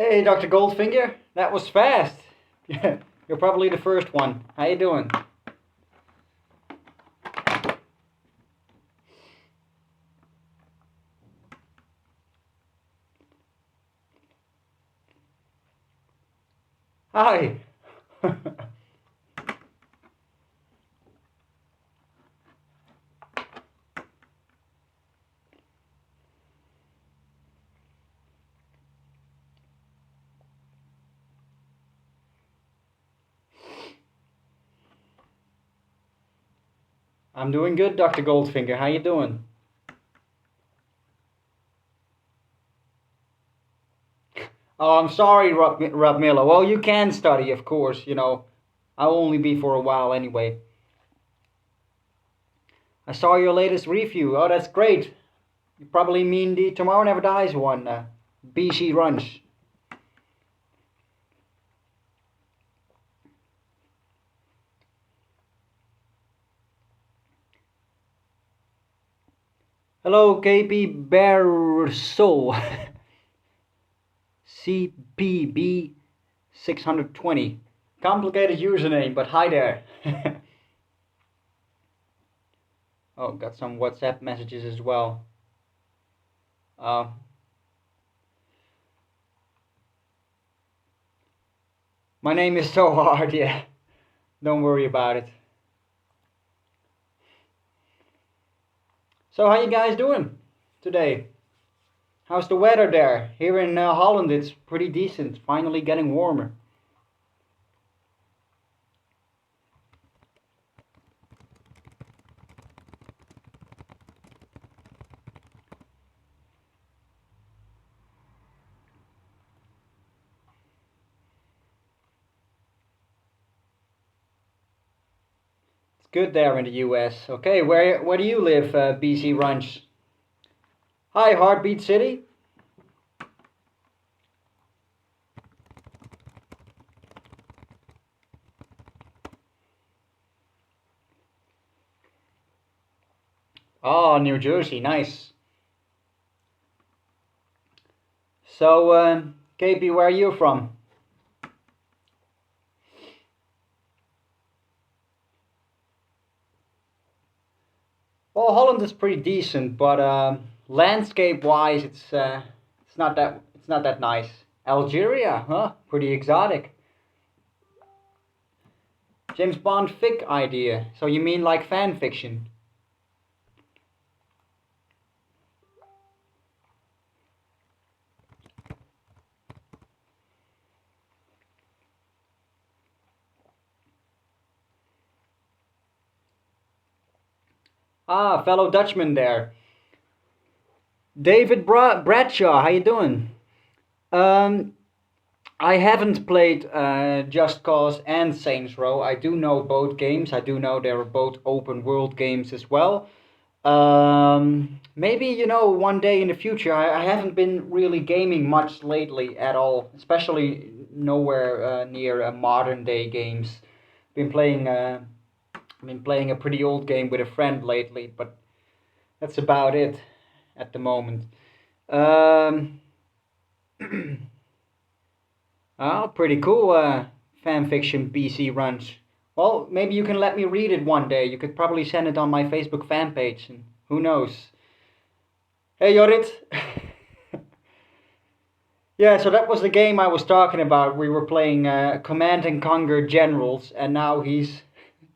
Hey, Dr. Goldfinger, that was fast. You're probably the first one. How you doing? Hi. I'm doing good, Dr. Goldfinger. How you doing? Oh, I'm sorry, Rob Miller. Well, you can study, of course. I'll only be for a while anyway. I saw your latest review. Oh, that's great. You probably mean the Tomorrow Never Dies one, BC Runch. Hello, KP Berso. CPB 620. Complicated username, but hi there. Oh, got some WhatsApp messages as well. Uh, my name is so hard, yeah. Don't worry about it. So, how you guys doing today? How's the weather there? Here in Holland, it's pretty decent. Finally getting warmer. It's good there in the US. Okay, where do you live, BC Ranch? Hi, Heartbeat City. Oh, New Jersey, nice. So, KP, where are you from? Well, Holland is pretty decent, but landscape-wise, it's not that nice. Algeria, huh? Pretty exotic. James Bond fic idea. So you mean like fan fiction? Ah, fellow Dutchman there. David Bradshaw, how you doing? Um, I haven't played Just Cause and Saints Row. I do know both games. I do know they're both open world games as well. Maybe one day in the future. I haven't been really gaming much lately at all, especially nowhere near modern day games. Been playing. I've been playing a pretty old game with a friend lately, but that's about it at the moment. Um, oh, pretty cool. Fan fiction BC runs. Well, maybe you can let me read it one day. You could probably send it on my Facebook fan page, and who knows? Hey, Jorrit. Yeah, so that was the game I was talking about. We were playing Command and Conquer Generals, and now he's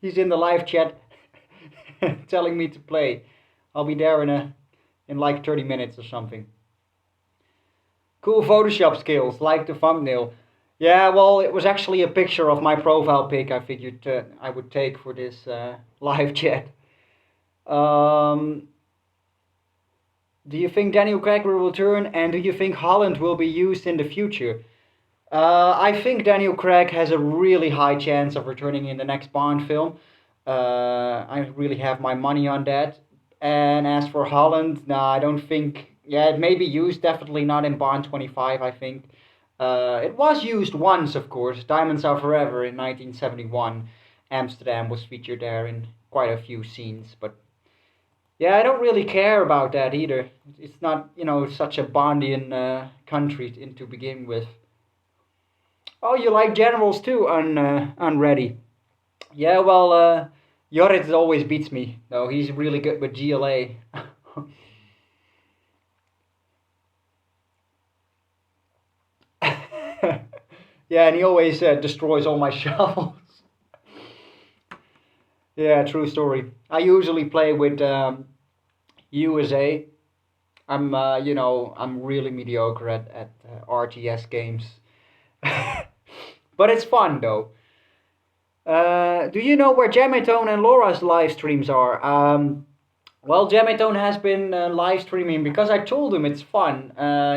in the live chat telling me to play. I'll be there in like 30 minutes or something. Cool Photoshop skills, like the thumbnail. Yeah, well, it was actually a picture of my profile pic I figured I would take for this live chat. Um, do you think Daniel Craig will return, and do you think Holland will be used in the future? I think Daniel Craig has a really high chance of returning in the next Bond film. I really have my money on that. And as for Holland, no, I don't think. Yeah, it may be used, definitely not in Bond 25, I think. It was used once, of course. Diamonds Are Forever in 1971. Amsterdam was featured there in quite a few scenes. But yeah, I don't really care about that either. It's not, such a Bondian country to begin with. Oh, you like generals too, unready. Yeah, well, Jorrit always beats me. No, he's really good with GLA. Yeah, and he always destroys all my shovels. Yeah, true story. I usually play with USA. I'm really mediocre at RTS games. But it's fun though. Do you know where Jametone and Laura's live streams are? Well, Jametone has been live streaming because I told him it's fun.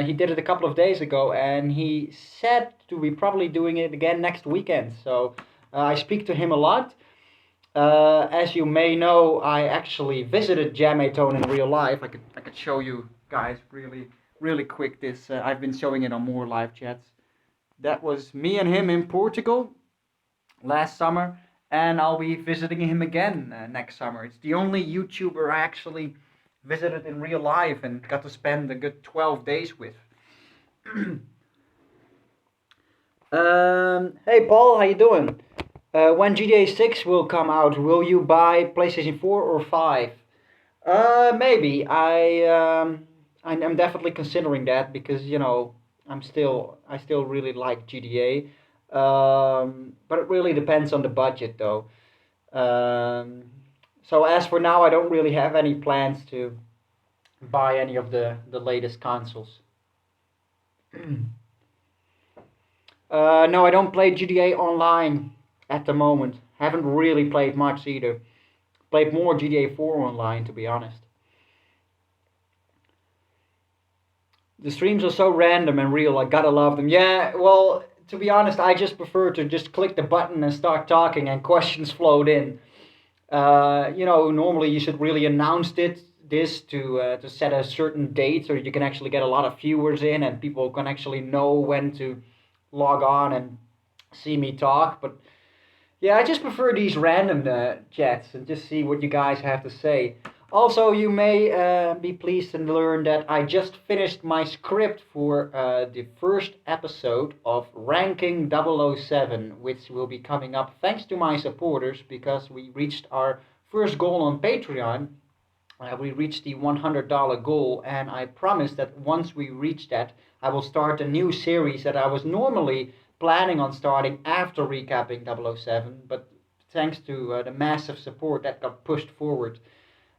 He did it a couple of days ago, and he said to be probably doing it again next weekend. So I speak to him a lot. As you may know, I actually visited Jametone in real life. I could show you guys really quick. This I've been showing it on more live chats. That was me and him in Portugal last summer, and I'll be visiting him again next summer. It's the only YouTuber I actually visited in real life and got to spend a good 12 days with. Hey Paul, how you doing? When GTA 6 will come out, will you buy PlayStation 4 or 5? Maybe. I'm definitely considering that because I still really like GTA. But it really depends on the budget though. Um, so as for now, I don't really have any plans to buy any of the latest consoles. No, I don't play GTA Online at the moment. Haven't really played much either. Played more GTA 4 Online to be honest. The streams are so random and real. I gotta love them. Yeah, well, to be honest, I just prefer to just click the button and start talking, and questions float in. Normally you should really announce this to set a certain date so you can actually get a lot of viewers in and people can actually know when to log on and see me talk. But yeah, I just prefer these random chats and just see what you guys have to say. Also, you may be pleased to learn that I just finished my script for the first episode of Ranking 007, which will be coming up thanks to my supporters because we reached our first goal on Patreon. We reached the $100 goal, and I promised that once we reach that, I will start a new series that I was normally planning on starting after recapping 007, but thanks to the massive support that got pushed forward.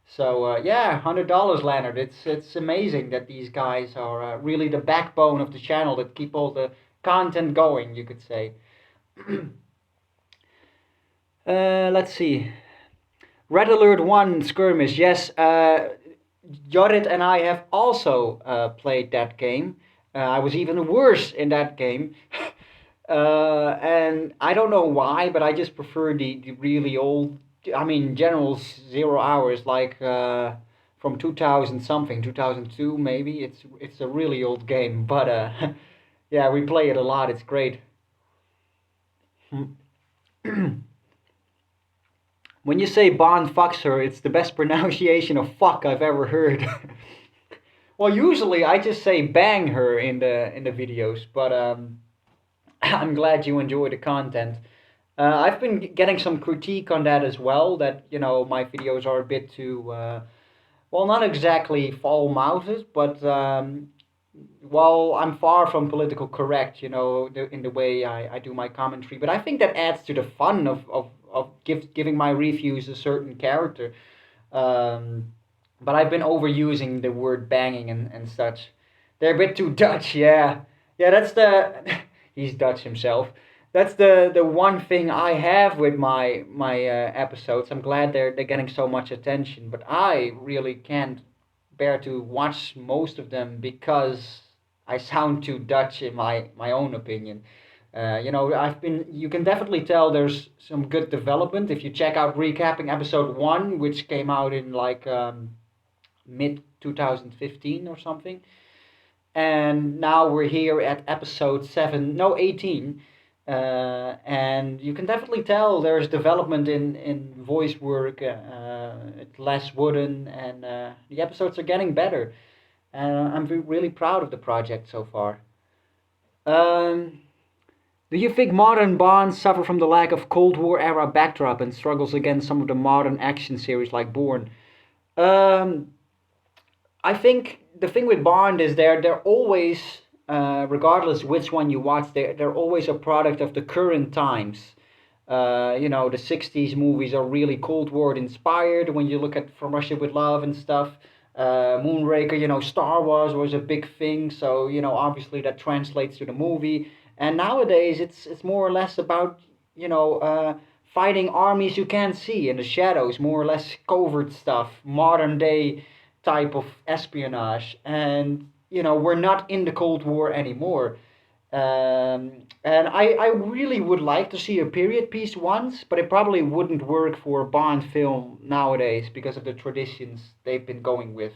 So yeah, $100, Leonard. It's amazing that these guys are really the backbone of the channel that keep all the content going. You could say. Let's see. Red Alert 1 skirmish. Yes, Jorrit and I have also played that game. I was even worse in that game. And I don't know why, but I just prefer the really old. I mean, General's Zero Hours, like from 2000 something, 2002 maybe. It's a really old game, but yeah, we play it a lot. It's great. When you say Bond fucks her, it's the best pronunciation of fuck I've ever heard. Well, usually I just say bang her in the videos, but I'm glad you enjoy the content. I've been getting some critique on that as well. That my videos are a bit too well, not exactly foul-mouthed, but well, I'm far from political correct. In the way I do my commentary. But I think that adds to the fun of giving my reviews a certain character. Um, but I've been overusing the word banging and such. They're a bit too Dutch, yeah. Yeah, that's the. He's Dutch himself. That's the one thing I have with my episodes. I'm glad they're getting so much attention, but I really can't bear to watch most of them because I sound too Dutch in my own opinion. You can definitely tell there's some good development if you check out recapping episode 1, which came out in like mid 2015 or something. And now we're here at episode 7, no, 18. And you can definitely tell there's development in voice work, it's less wooden, and the episodes are getting better. And I'm really proud of the project so far. Um, Do you think modern Bonds suffer from the lack of Cold War era backdrop and struggles against some of the modern action series like Bourne? Um, I think the thing with Bond is they're always, regardless which one you watch, they're always a product of the current times. The 60s movies are really Cold War inspired when you look at From Russia with Love and stuff. Moonraker, Star Wars was a big thing, so, obviously that translates to the movie. And nowadays it's more or less about, fighting armies you can't see in the shadows, more or less covert stuff, modern day type of espionage. And, we're not in the Cold War anymore. And I really would like to see a period piece once, but it probably wouldn't work for a Bond film nowadays because of the traditions they've been going with.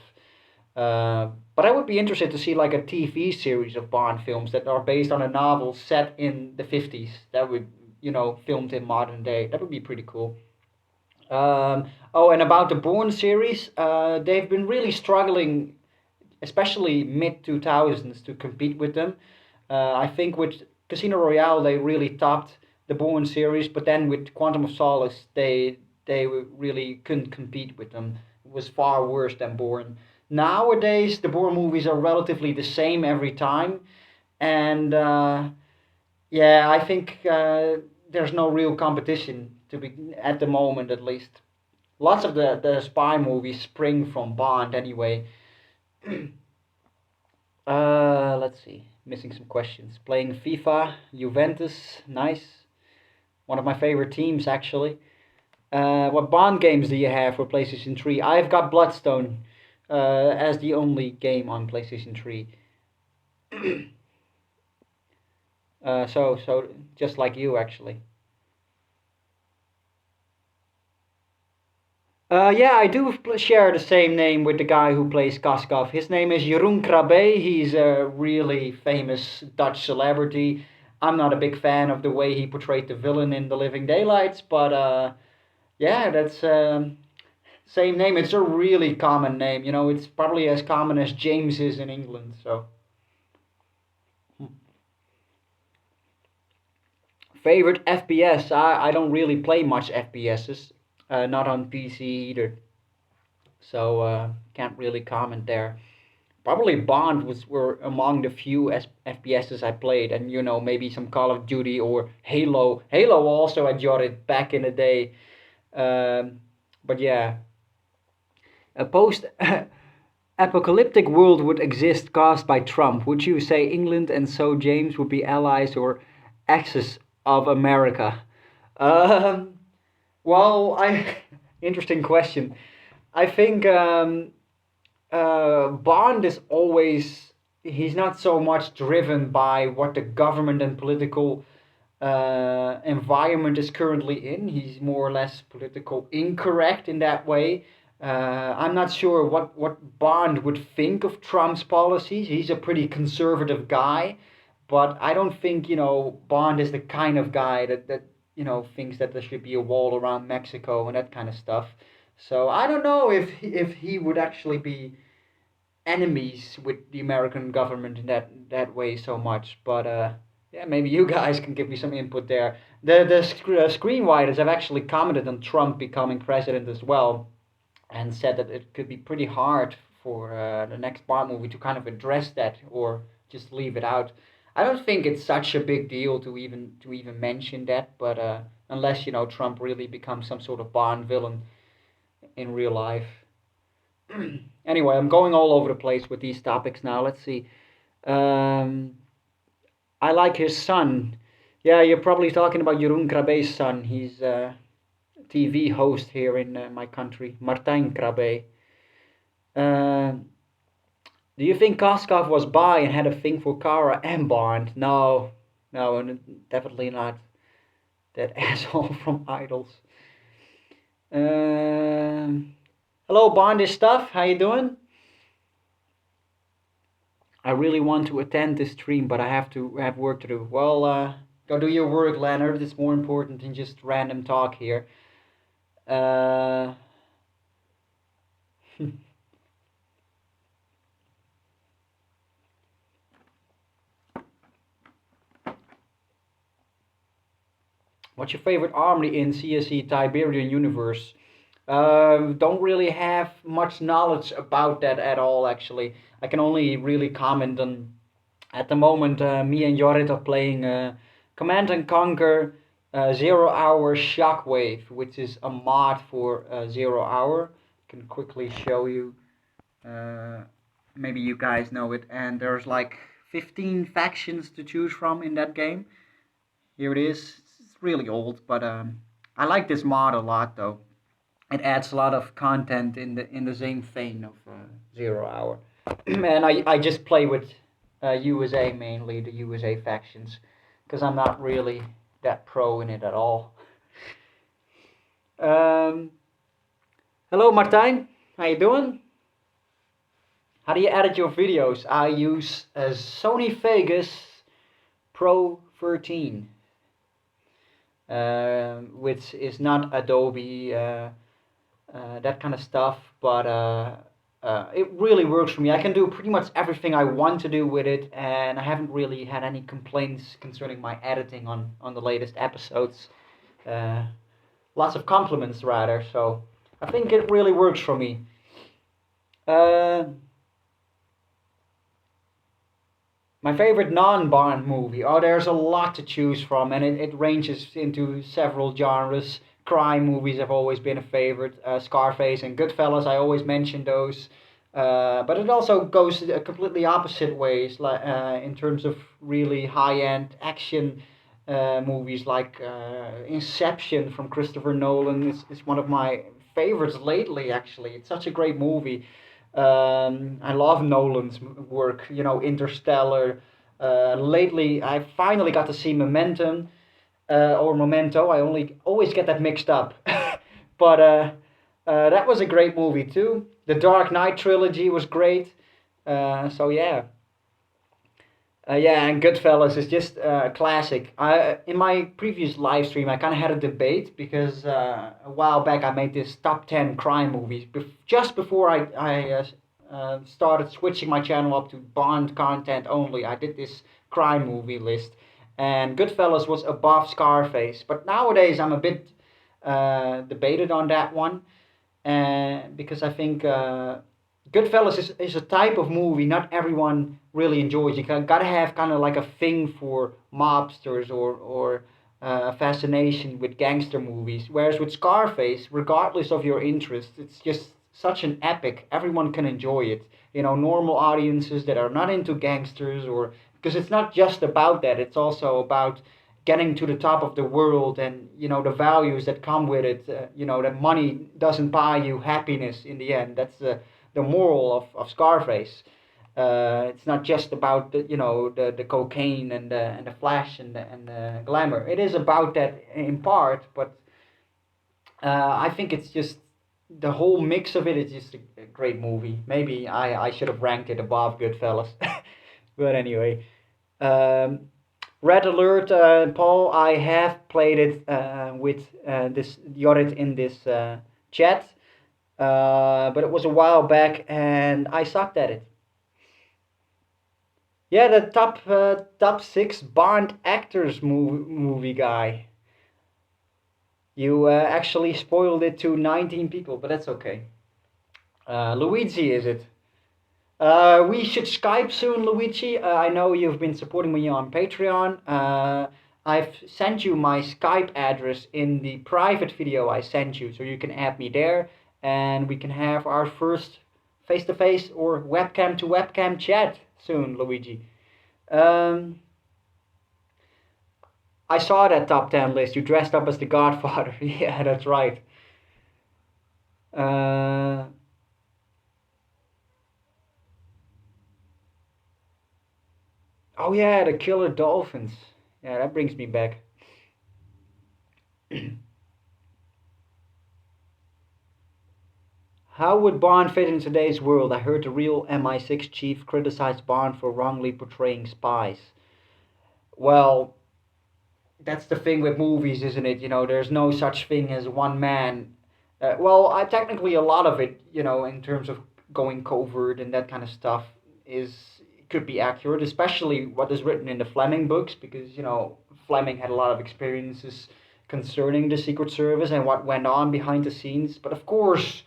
But I would be interested to see like a TV series of Bond films that are based on a novel set in the 50s that would, filmed in modern day. That would be pretty cool. Oh, and about the Bourne series, they've been really struggling, especially mid 2000s, to compete with them. I think with Casino Royale they really topped the Bourne series, but then with Quantum of Solace they really couldn't compete with them. It was far worse than Bourne. Nowadays the Bourne movies are relatively the same every time, and yeah, I think there's no real competition to be at the moment, at least. Lots of the spy movies spring from Bond anyway. Let's see. Missing some questions. Playing FIFA, Juventus, nice. One of my favorite teams, actually. What Bond games do you have for PlayStation 3? I've got Bloodstone as the only game on PlayStation 3. So just like you, actually. Yeah, I do share the same name with the guy who plays Kaskov. His name is Jeroen Krabbe. He's a really famous Dutch celebrity. I'm not a big fan of the way he portrayed the villain in The Living Daylights, but yeah, that's same name. It's a really common name. It's probably as common as James is in England. So, favorite FPS? I don't really play much FPSs. Not on PC either. So can't really comment there. Probably Bond was were among the few FPSs I played, and maybe some Call of Duty or Halo. Halo also enjoyed it back in the day. But yeah, a post apocalyptic world would exist caused by Trump. Would you say England and so James would be allies or axis of America? Um, well, I interesting question. I think Bond is always he's not so much driven by what the government and political environment is currently in. He's more or less political incorrect in that way. I'm not sure what Bond would think of Trump's policies. He's a pretty conservative guy, but I don't think Bond is the kind of guy that thinks that there should be a wall around Mexico and that kind of stuff. So I don't know if he would actually be enemies with the American government in that way so much. But yeah, maybe you guys can give me some input there. The screenwriters have actually commented on Trump becoming president as well, and said that it could be pretty hard for the next Bond movie to kind of address that or just leave it out. I don't think it's such a big deal to even mention that, but unless Trump really becomes some sort of Bond villain in real life. Anyway, I'm going all over the place with these topics now. Let's see. Um, I like his son. Yeah, you're probably talking about Jeroen Krabbe's son. He's a TV host here in my country, Martijn Krabbe. Um do you think Koskov was bi and had a thing for Kara and Bond? No, no, definitely not. That asshole from Idols. Um, hello, Bondish stuff. How you doing? I really want to attend this stream, but I have work to do. Well, go do your work, Leonard. It's more important than just random talk here. Uh, What's your favorite army in CSE Tiberian universe? Don't really have much knowledge about that at all, actually. I can only really comment on, at the moment, me and Jorrit are playing Command and Conquer Zero Hour Shockwave, which is a mod for Zero Hour. I can quickly show you. Uh, Maybe you guys know it. And there's like 15 factions to choose from in that game. Here it is. It's really old, but I like this mod a lot, though. It adds a lot of content in the same vein of Zero Hour. And I just play with USA mainly, the USA factions, because I'm not really that pro in it at all. Um, Hello, Martijn. How you doing? How do you edit your videos? I use Sony Vegas Pro 13, which is not Adobe, that kind of stuff, but it really works for me. I can do pretty much everything I want to do with it, and I haven't really had any complaints concerning my editing on the latest episodes. Uh, Lots of compliments, rather, so I think it really works for me. Uh, My favorite non-Bond movie. Oh, there's a lot to choose from, and it ranges into several genres. Crime movies have always been a favorite. Scarface and Goodfellas, I always mention those. But it also goes completely opposite ways, like in terms of really high-end action movies, like Inception from Christopher Nolan. Is one of my favorites lately. Actually, it's such a great movie. I love Nolan's work, Interstellar. Lately, I finally got to see Momentum or Memento. I only always get that mixed up, but that was a great movie too. The Dark Knight trilogy was great. So yeah, yeah, and Goodfellas is just a classic. In my previous live stream, I kind of had a debate because a while back I made this top 10 crime movies. Just before I started switching my channel up to Bond content only, I did this crime movie list. And Goodfellas was above Scarface. But nowadays I'm a bit debated on that one. Because I think Goodfellas is a type of movie not everyone really enjoys. Gotta have kind of like a thing for mobsters or fascination with gangster movies. Whereas with Scarface, regardless of your interest, it's just such an epic. Everyone can enjoy it. Normal audiences that are not into gangsters, or because it's not just about that. It's also about getting to the top of the world, and the values that come with it. That money doesn't buy you happiness in the end. That's the moral of Scarface. It's not just about the cocaine and the flash and the glamour. It is about that in part, but I think it's just the whole mix of it is just a great movie. Maybe I should have ranked it above Goodfellas, but anyway. Um, Red Alert, Paul. I have played it with this Jorrit in this chat, but it was a while back, and I sucked at it. Yeah, the top six Bond actors movie guy. You actually spoiled it to 19 people, but that's okay. Luigi, is it? We should Skype soon, Luigi. I know you've been supporting me on Patreon. I've sent you my Skype address in the private video I sent you, so you can add me there, and we can have our first face-to-face or webcam-to-webcam chat soon, Luigi. Um, I saw that top 10 list. You dressed up as the Godfather. Yeah, that's right. Uh, oh yeah, the Killer Dolphins. Yeah, that brings me back. How would Bond fit in today's world? I heard the real MI6 chief criticize Bond for wrongly portraying spies. Well, that's the thing with movies, isn't it? There's no such thing as one man. Well, I technically a lot of it, in terms of going covert and that kind of stuff, is could be accurate, especially what is written in the Fleming books, because Fleming had a lot of experiences concerning the Secret Service and what went on behind the scenes. But of course,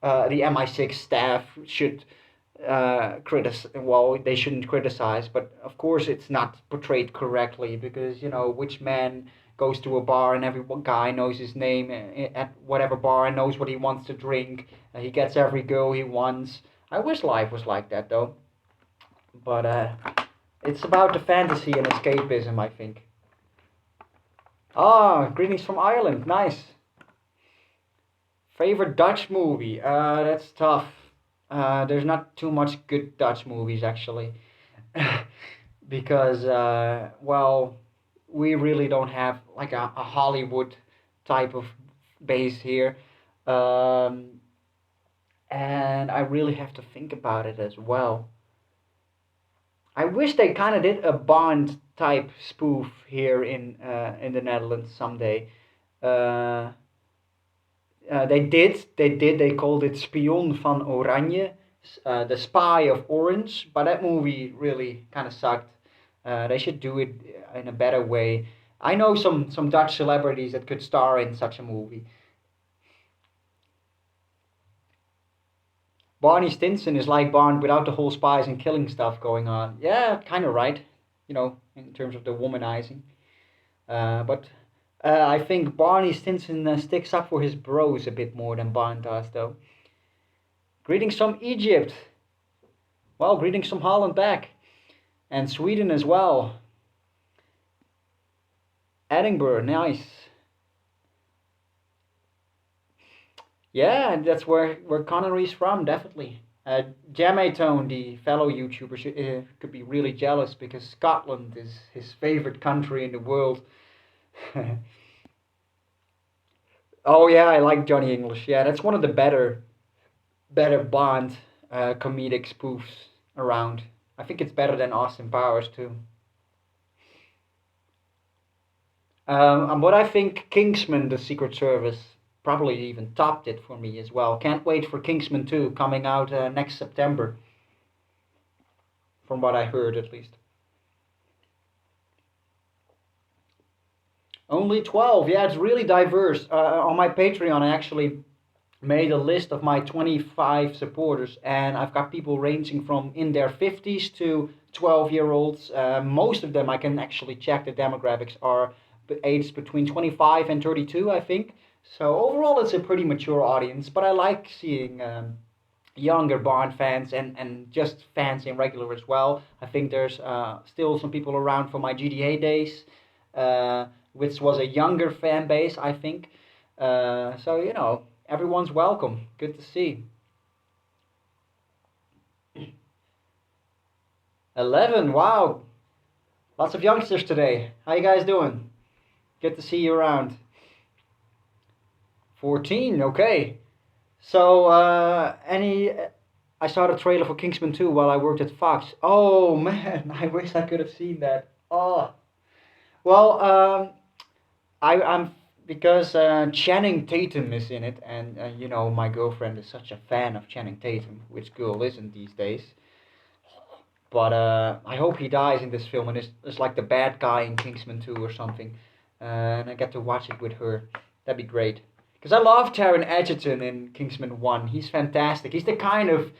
the MI6 staff should well, they shouldn't criticize, but of course it's not portrayed correctly because, which man goes to a bar and every guy knows his name at whatever bar and knows what he wants to drink. He gets every girl he wants. I wish life was like that though. But it's about the fantasy and escapism, I think. Ah, greetings from Ireland. Nice. Favorite Dutch movie? That's tough. There's not too much good Dutch movies actually, because well, we really don't have like a Hollywood type of base here, um, and I really have to think about it as well. I wish they kind of did a Bond type spoof here in the Netherlands someday. Uh, they called it Spion van Oranje, the Spy of Orange, but that movie really kind of sucked. They should do it in a better way. I know some Dutch celebrities that could star in such a movie. Barney Stinson is like Bond without the whole spies and killing stuff going on. Yeah, kind of right, in terms of the womanizing. But I think Barney Stinson sticks up for his bros a bit more than Bond does, though. Greetings from Egypt. Well, greetings from Holland back. And Sweden as well. Edinburgh, nice. Yeah, that's where Connery's from, definitely. Jamatone, the fellow YouTuber, could be really jealous because Scotland is his favorite country in the world. Oh yeah, I like Johnny English. Yeah, that's one of the better Bond comedic spoofs around. I think it's better than Austin Powers too. But I think Kingsman: The Secret Service probably even topped it for me as well. Can't wait for Kingsman 2 coming out next September, from what I heard at least. Only 12. Yeah, it's really diverse. On my Patreon, I actually made a list of my 25 supporters, and I've got people ranging from in their 50s to 12-year-olds. Most of them I can actually check the demographics are aged between 25 and 32, I think. So overall, it's a pretty mature audience, but I like seeing younger Bond fans and just fans in regular as well. I think there's still some people around from my GDA days, which was a younger fan base, I think. So, everyone's welcome. Good to see. 11, wow. Lots of youngsters today. How you guys doing? Good to see you around. 14, okay. So, I saw the trailer for Kingsman 2 while I worked at Fox. Oh man, I wish I could have seen that. Oh, well, I'm because Channing Tatum is in it, and my girlfriend is such a fan of Channing Tatum. Which girl isn't these days? But I hope he dies in this film and is like the bad guy in Kingsman 2 or something. And I get to watch it with her. That'd be great. Because I love Taron Egerton in Kingsman 1. He's fantastic. He's the kind of,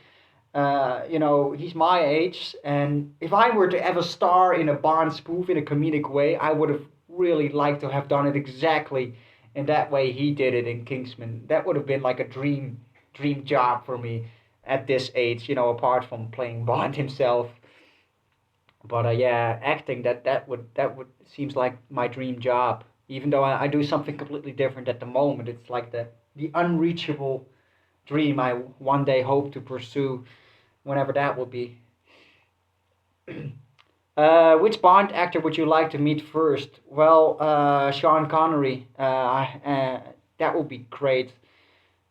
he's my age. And if I were to ever star in a Bond spoof in a comedic way, I would have really liked to have done it exactly in that way he did it in Kingsman. That would have been like a dream job for me at this age, apart from playing Bond himself. But yeah, acting that would seems like my dream job. Even though I do something completely different at the moment, it's like the unreachable dream I one day hope to pursue, whenever that will be. Which Bond actor would you like to meet first? Well, Sean Connery. That would be great.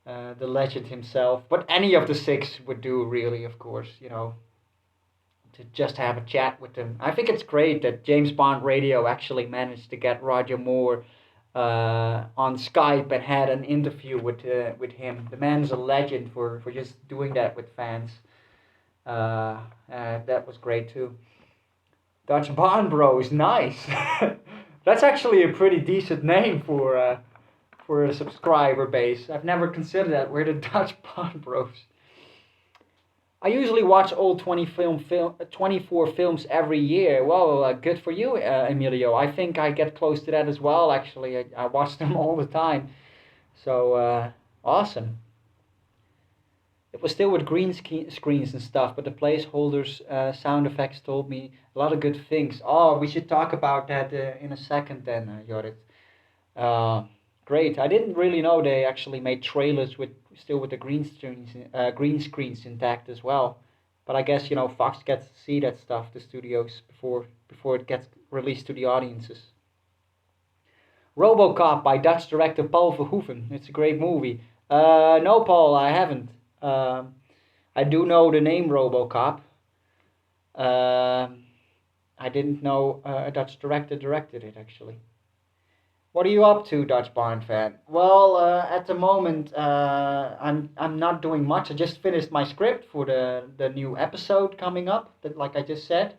The legend himself. But any of the six would do, really, of course. To just have a chat with them. I think it's great that James Bond Radio actually managed to get Roger Moore on Skype and had an interview with him. The man's a legend for just doing that with fans. That was great too. Dutch Bond Bros, nice. That's actually a pretty decent name for a subscriber base. I've never considered that. We're the Dutch Bond Bros. I usually watch all 24 films every year. Well, good for you, Emilio. I think I get close to that as well. Actually, I watch them all the time. So awesome. It was still with screens and stuff, but the placeholders, sound effects told me a lot of good things. Oh, we should talk about that in a second then, Jorrit. Uh, Great. I didn't really know they actually made trailers with still with the green screens intact as well. But I guess Fox gets to see that stuff, the studios, before it gets released to the audiences. RoboCop by Dutch director Paul Verhoeven. It's a great movie. No, Paul, I haven't. I do know the name RoboCop. Um I didn't know a Dutch director directed it actually. What are you up to, Dutch Barn fan? Well, at the moment, I'm not doing much. I just finished my script for the new episode coming up. That, like I just said,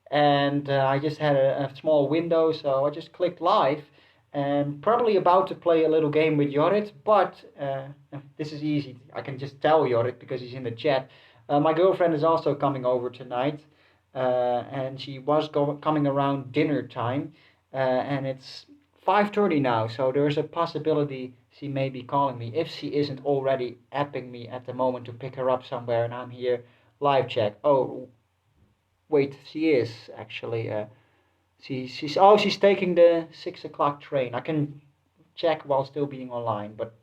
and I just had a small window, so I just clicked live, and probably about to play a little game with Jorrit. But this is easy. I can just tell Jorrit because he's in the chat. My girlfriend is also coming over tonight, and she was coming around dinner time, and it's 5:30 now, so there's a possibility she may be calling me if she isn't already apping me at the moment to pick her up somewhere, and I'm here live chat. Oh, wait, she is actually. She's taking the 6 o'clock train. I can check while still being online, but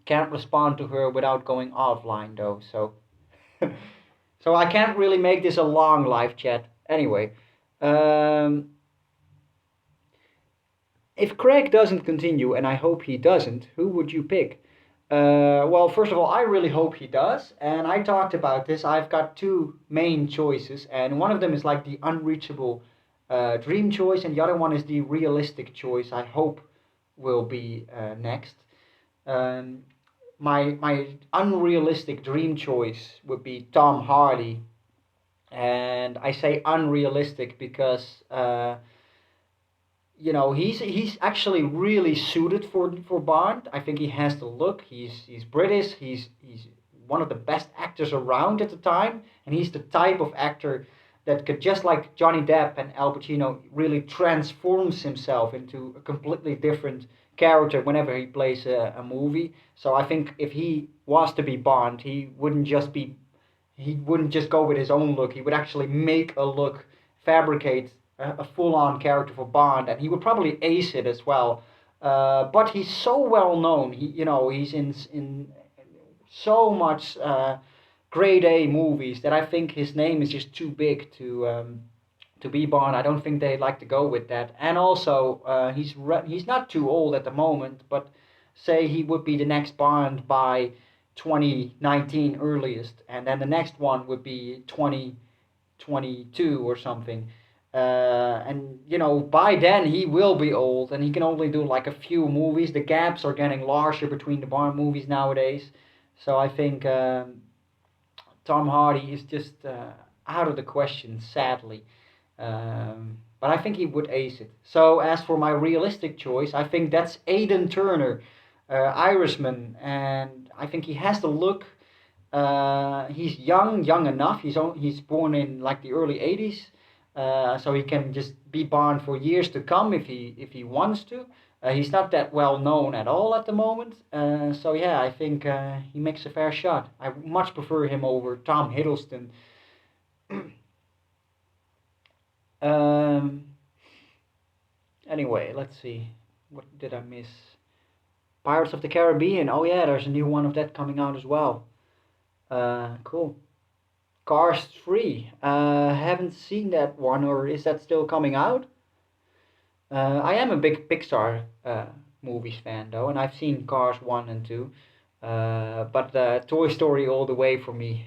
can't respond to her without going offline though. So so I can't really make this a long live chat. Anyway, um, if Craig doesn't continue, and I hope he doesn't, who would you pick? Well, first of all, I really hope he does. And I talked about this. I've got two main choices, and one of them is like the unreachable dream choice, and the other one is the realistic choice. I hope will be next. Um, my unrealistic dream choice would be Tom Hardy, and I say unrealistic because he's actually really suited for Bond. I think he has the look. He's British. He's one of the best actors around at the time, and he's the type of actor that could, just like Johnny Depp and Al Pacino, really transforms himself into a completely different character whenever he plays a movie. So I think if he was to be Bond, he wouldn't just go with his own look. He would actually make a look, fabricate a full-on character for Bond, and he would probably ace it as well. But he's so well known. He's in so much grade A movies that I think his name is just too big to be Bond. I don't think they'd like to go with that. And also, he's not too old at the moment, but say he would be the next Bond by 2019 earliest, and then the next one would be 2022 or something. And by then he will be old, and he can only do like a few movies. The gaps are getting larger between the Bond movies nowadays, so I think Tom Hardy is just out of the question, sadly. But I think he would ace it. So as for my realistic choice, I think that's Aidan Turner, Irishman, and I think he has the look. He's young enough. He's born in like the early '80s, so he can just be Bond for years to come if he wants to. He's not that well known at all at the moment. So yeah, I think he makes a fair shot. I much prefer him over Tom Hiddleston. Um, anyway, let's see. What did I miss? Pirates of the Caribbean. Oh yeah, there's a new one of that coming out as well. Cool. Cars 3. Haven't seen that one, or is that still coming out? I am a big Pixar movies fan though, and I've seen Cars 1 and 2. But Toy Story all the way for me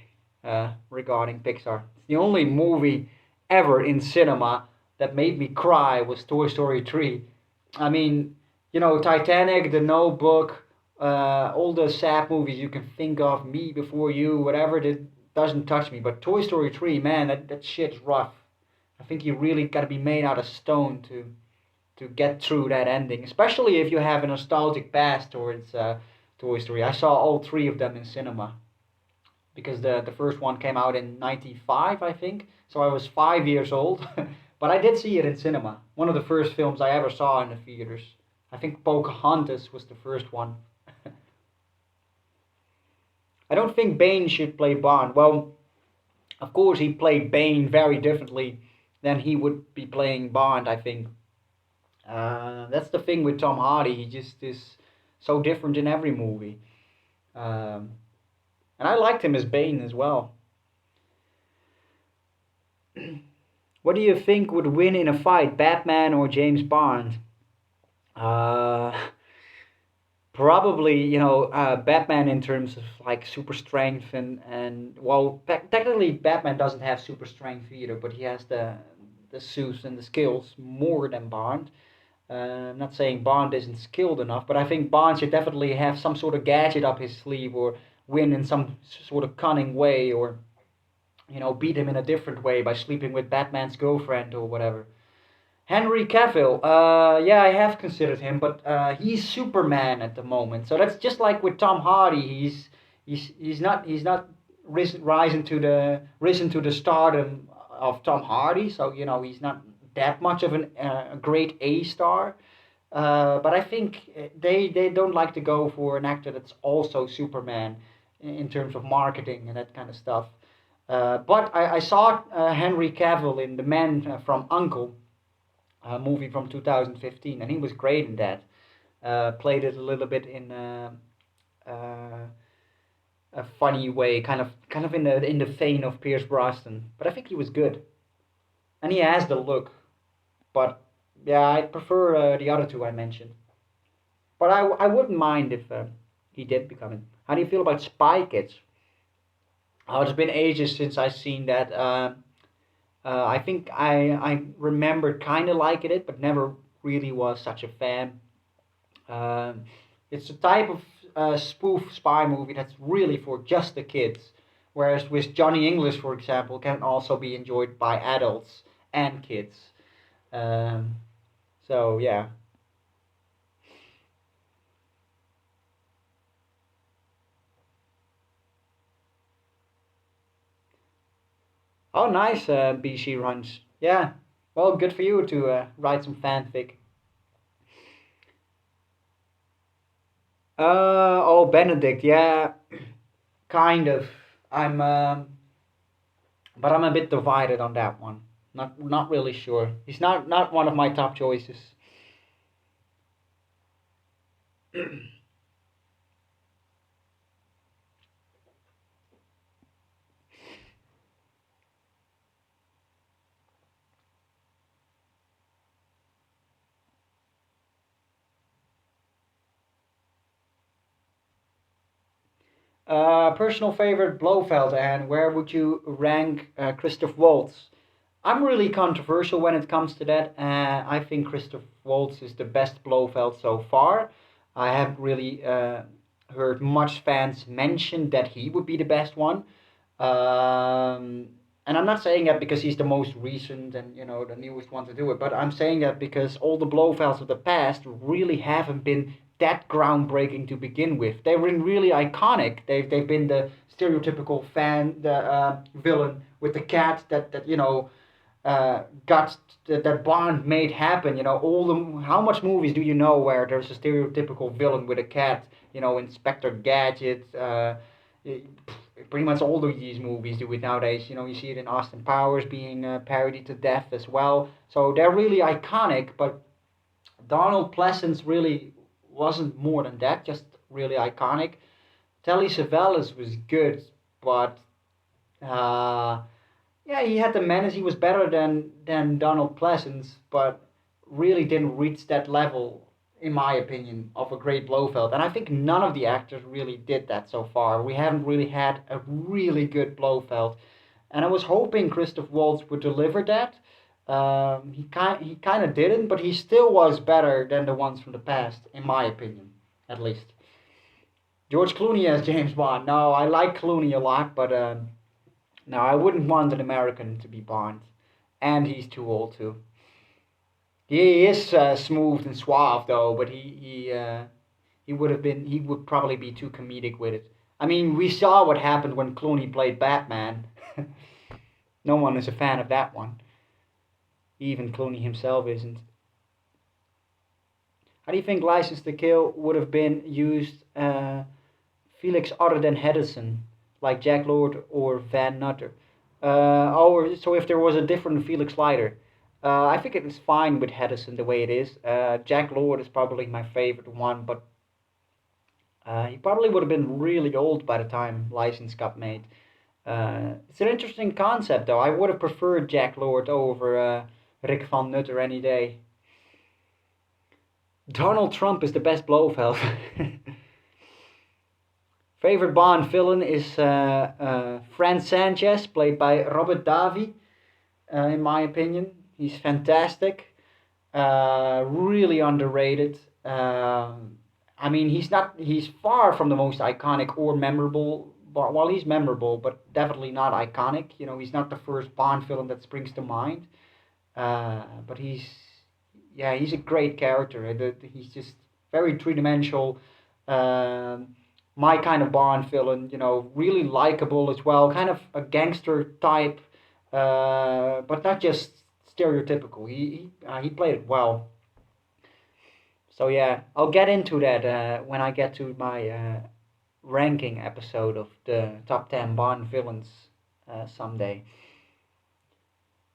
regarding Pixar. It's the only movie ever in cinema that made me cry was Toy Story 3. I mean, Titanic, The Notebook, all the sad movies you can think of, Me Before You, whatever, that doesn't touch me. But Toy Story 3, man, that shit's rough. I think you really gotta be made out of stone to to get through that ending, especially if you have a nostalgic past towards Toy Story. I saw all three of them in cinema because the first one came out in '95, I think. So I was 5 years old, but I did see it in cinema. One of the first films I ever saw in the theaters. I think Pocahontas was the first one. I don't think Bane should play Bond. Well, of course he played Bane very differently than he would be playing Bond. I think that's the thing with Tom Hardy. He just is so different in every movie. Um, and I liked him as Bane as well. What do you think would win in a fight, Batman or James Bond? Uh, Probably, Batman in terms of like super strength and well, technically Batman doesn't have super strength either, but he has the suits and the skills more than Bond. I'm not saying Bond isn't skilled enough, but I think Bond should definitely have some sort of gadget up his sleeve or win in some sort of cunning way or beat him in a different way by sleeping with Batman's girlfriend or whatever. Henry Cavill, yeah, I have considered him, but he's Superman at the moment. So that's just like with Tom Hardy. He's not risen to the stardom of Tom Hardy. So he's not that much of a great A star. But I think they don't like to go for an actor that's also Superman in terms of marketing and that kind of stuff. But I saw Henry Cavill in The Man from Uncle, a movie from 2015, and he was great in that. Played it a little bit in uh, a funny way, kind of in the vein of Pierce Brosnan, but I think he was good, and he has the look. But yeah, I prefer the other two I mentioned. But I wouldn't mind if he did become it. How do you feel about Spy Kids? Oh, it's been ages since I've seen that. I think I remember kind of liking it, but never really was such a fan. Um, it's a type of spoof spy movie that's really for just the kids, whereas with Johnny English, for example, can also be enjoyed by adults and kids. Um, so yeah. Oh, nice, BC runs. Yeah. Well, good for you to write some fanfic. Oh, Benedict. Yeah, kind of. I'm, but I'm a bit divided on that one. Not really sure. He's not one of my top choices. Personal favorite Blofeld, and where would you rank Christoph Waltz? I'm really controversial when it comes to that. I think Christoph Waltz is the best Blofeld so far. I haven't really heard much fans mention that he would be the best one. And I'm not saying that because he's the most recent and the newest one to do it, but I'm saying that because all the Blofelds of the past really haven't been that groundbreaking to begin with. They've been really iconic. They've been the stereotypical the villain with the cat got that Bond made happen. All the how much movies do you know where there's a stereotypical villain with a cat? Inspector Gadget. Pretty much all of these movies do it nowadays. You see it in Austin Powers being parodied to death as well. So they're really iconic. But Donald Pleasence really wasn't more than that. Just really iconic. Telly Savalas was good, but uh, yeah, he had the menace. He was better than Donald Pleasance, but really didn't reach that level, in my opinion, of a great Blofeld. And I think none of the actors really did that so far. We haven't really had a really good Blofeld, and I was hoping Christoph Waltz would deliver that. He kind of didn't, but he still was better than the ones from the past, in my opinion, at least. George Clooney as James Bond. No, I like Clooney a lot, but no, I wouldn't want an American to be Bond, and he's too old too. He is smooth and suave though, but he would probably be too comedic with it. I mean, we saw what happened when Clooney played Batman. No one is a fan of that one. Even Clooney himself isn't. How do you think License to Kill would have been used Felix other than Hedison, like Jack Lord or Van Nutter? So if there was a different Felix Leiter, I think it is fine with Hedison the way it is. Jack Lord is probably my favorite one, but he probably would have been really old by the time License got made. It's an interesting concept, though. I would have preferred Jack Lord over Rick Van Nutter any day. Donald Trump is the best Blofeld. Favorite Bond villain is Fran Sanchez, played by Robert Davi. In my opinion, he's fantastic. Really underrated. I mean, he's far from the most iconic or memorable. But well, he's memorable, but definitely not iconic. You know, he's not the first Bond villain that springs to mind. But yeah, he's a great character. He's just very three dimensional. Um, my kind of Bond villain, you know, really likable as well. Kind of a gangster type, but not just stereotypical. He played it well. So yeah, I'll get into that when I get to my ranking episode of the top 10 Bond villains someday.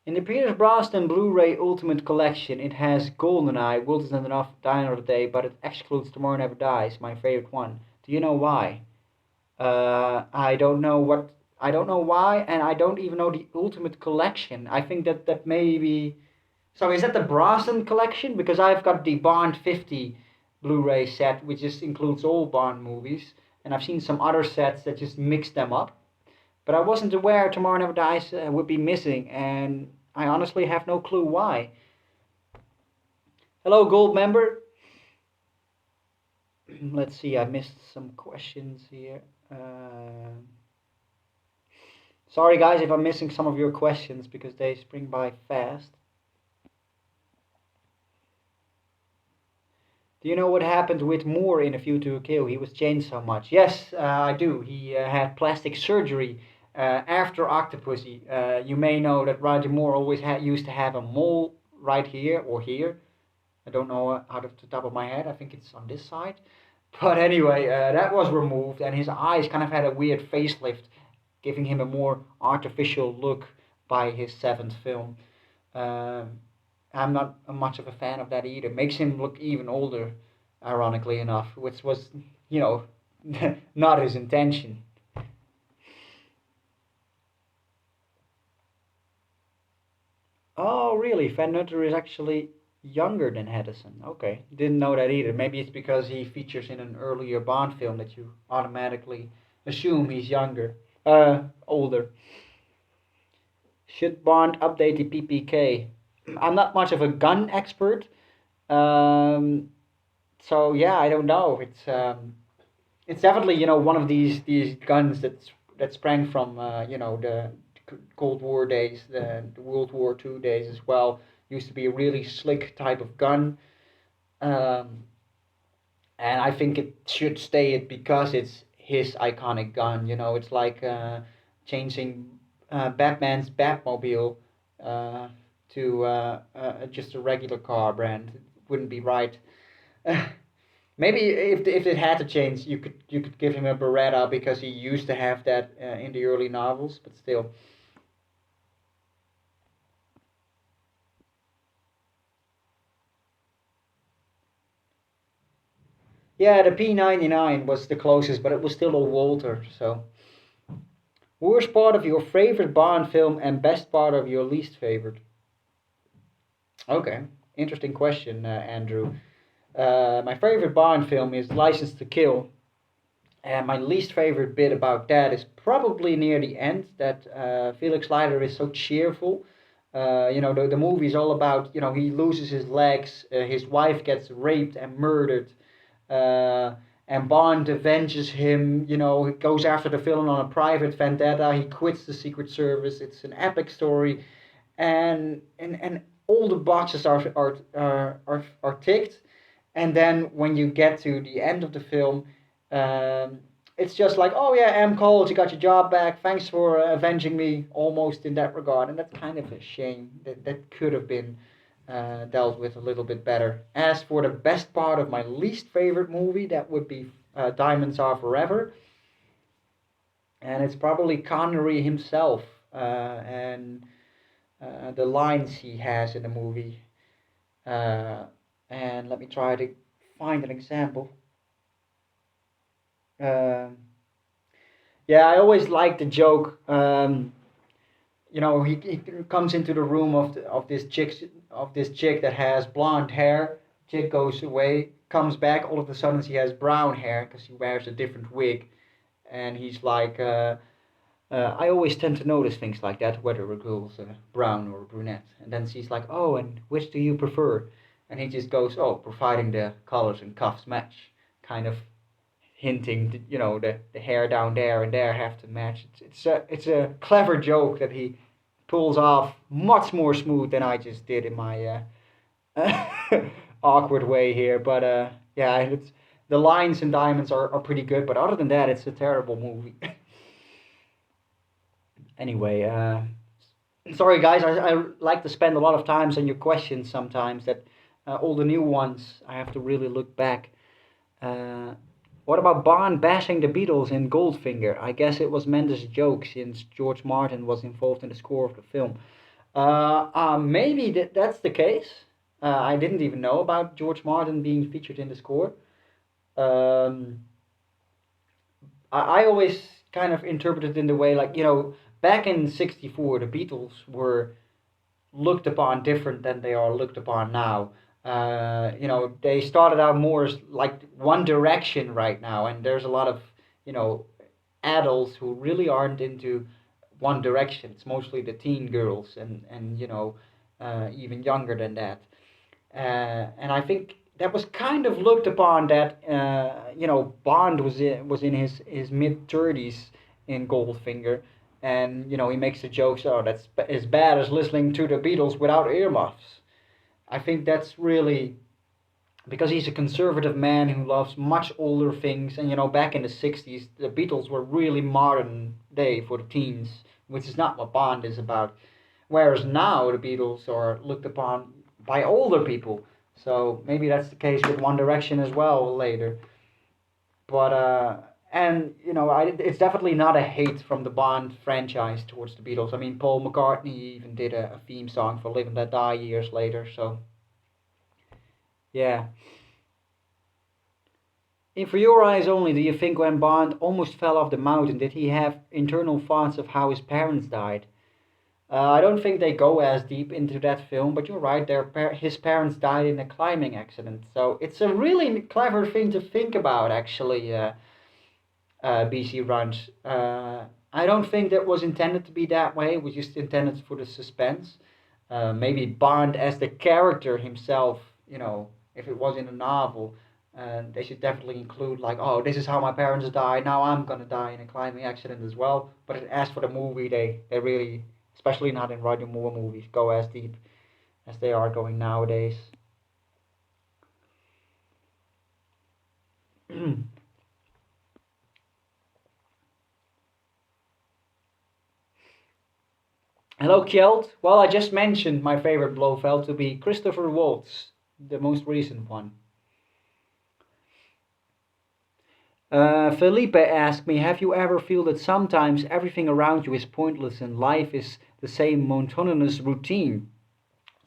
In the Pierce Brosnan Blu-ray Ultimate Collection, it has GoldenEye, World Is Not Enough, Die Another Day, but it excludes Tomorrow Never Dies, my favorite one. Do you know why? I don't know what. I don't know why, and I don't even know the Ultimate Collection. I think that maybe. So is that the Brosnan collection? Because I've got the Bond 50 Blu-ray set, which just includes all Bond movies, and I've seen some other sets that just mix them up. But I wasn't aware Tomorrow Never Dies would be missing, and I honestly have no clue why. Hello, gold member. Let's see, I missed some questions here. Sorry, guys, if I'm missing some of your questions because they spring by fast. Do you know what happened with Moore in A View to a Kill? He was changed so much. Yes, I do. He had plastic surgery after Octopussy. You may know that Roger Moore always used to have a mole right here or here. I don't know out of the top of my head. I think it's on this side. But anyway, that was removed, and his eyes kind of had a weird facelift, giving him a more artificial look by his seventh film. Um, I'm not much of a fan of that either. Makes him look even older, ironically enough, which was, you know, not his intention. Oh, really? Van Nutter is actually younger than Hedison. Okay, didn't know that either. Maybe it's because he features in an earlier Bond film that you automatically assume he's younger, older. Should Bond update the PPK? I'm not much of a gun expert, um, so yeah, I don't know. It's definitely one of these guns that sprang from the Cold War days, the World War II days as well. Used to be a really slick type of gun, um, and I think it should stay it because it's his iconic gun. You know, it's like changing Batman's Batmobile uh, to just a regular car brand. It wouldn't be right. Maybe if it had to change, you could give him a Beretta because he used to have that in the early novels, but still. Yeah, the P99 was the closest, but it was still a Walter. So, worst part of your favorite Bond film and best part of your least favorite? Okay, interesting question, Andrew. My favorite Bond film is License to Kill, and my least favorite bit about that is probably near the end that Felix Leiter is so cheerful. The movie is all about, he loses his legs, his wife gets raped and murdered, uh, and Bond avenges him. He goes after the villain on a private vendetta. He quits the Secret Service. It's an epic story, and all the boxes are ticked, and then when you get to the end of the film, um, it's just like, oh yeah, M. Cole, you got your job back. Thanks for avenging me, almost in that regard, and that's kind of a shame. That could have been dealt with a little bit better. As for the best part of my least favorite movie, that would be Diamonds Are Forever, and it's probably Connery himself and the lines he has in the movie. Uh, and let me try to find an example. Um, yeah, I always like the joke. He comes into the room of this chick that has blonde hair. Chick goes away, comes back. All of a sudden, she has brown hair because she wears a different wig, and he's like, I always tend to notice things like that, whether a girl's brown or brunette. And then she's like, oh, and which do you prefer? And he just goes, oh, providing the colors and cuffs match, kind of hinting, that, the hair down there and there have to match. It's a clever joke that he pulls off much more smooth than I just did in my awkward way here. But yeah, the lines and diamonds are pretty good. But other than that, it's a terrible movie. Anyway, sorry guys, I like to spend a lot of times on your questions sometimes. That all the new ones I have to really look back. Uh, what about Bond bashing the Beatles in Goldfinger? I guess it was meant as a joke since George Martin was involved in the score of the film. Maybe that's the case. I didn't even know about George Martin being featured in the score. Um, I always kind of interpreted in the way like, back in '64, the Beatles were looked upon different than they are looked upon now. They started out more as like One Direction right now, and there's a lot of, you know, adults who really aren't into One Direction. It's mostly the teen girls and even younger than that. And I think that was kind of looked upon that Bond was in his mid 30s in Goldfinger, and he makes the jokes. Oh, that's as bad as listening to the Beatles without earmuffs. I think that's really because he's a conservative man who loves much older things, and back in the '60s, the Beatles were really modern day for the teens, which is not what Bond is about. Whereas now the Beatles are looked upon by older people. So maybe that's the case with One Direction as well later. But and it's definitely not a hate from the Bond franchise towards the Beatles. I mean, Paul McCartney even did a theme song for Live and Let Die years later. So yeah. In For Your Eyes Only, do you think when Bond almost fell off the mountain, did he have internal thoughts of how his parents died? I don't think they go as deep into that film, but you're right. His parents died in a climbing accident, so it's a really clever thing to think about, actually. BC Runch. I don't think that was intended to be that way. It was just intended for the suspense. Maybe Bond as the character himself. If it was in a novel, they should definitely include like, oh, this is how my parents died. Now I'm gonna die in a climbing accident as well. But as for the movie, they really, especially not in Roger Moore movies, go as deep as they are going nowadays. Hello, Kjeld. Well, I just mentioned my favorite Blofeld to be Christopher Waltz, the most recent one. Felipe asked me, have you ever feel that sometimes everything around you is pointless and life is the same monotonous routine?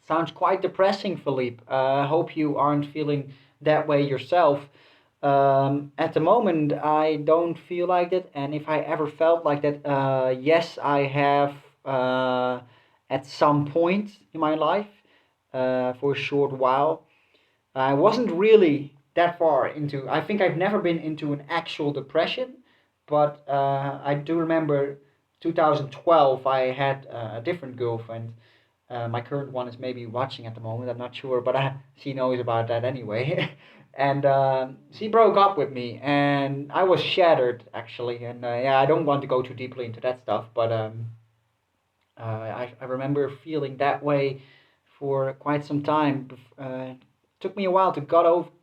Sounds quite depressing, Philippe. I hope you aren't feeling that way yourself. At the moment, I don't feel like that, and if I ever felt like that, yes, I have at some point in my life for a short while. I wasn't really that far into. I think I've never been into an actual depression, but I do remember 2012. I had a different girlfriend. My current one is maybe watching at the moment. I'm not sure, but she knows about that anyway. And she broke up with me, and I was shattered actually. And yeah, I don't want to go too deeply into that stuff, but I remember feeling that way for quite some time. Took me a while to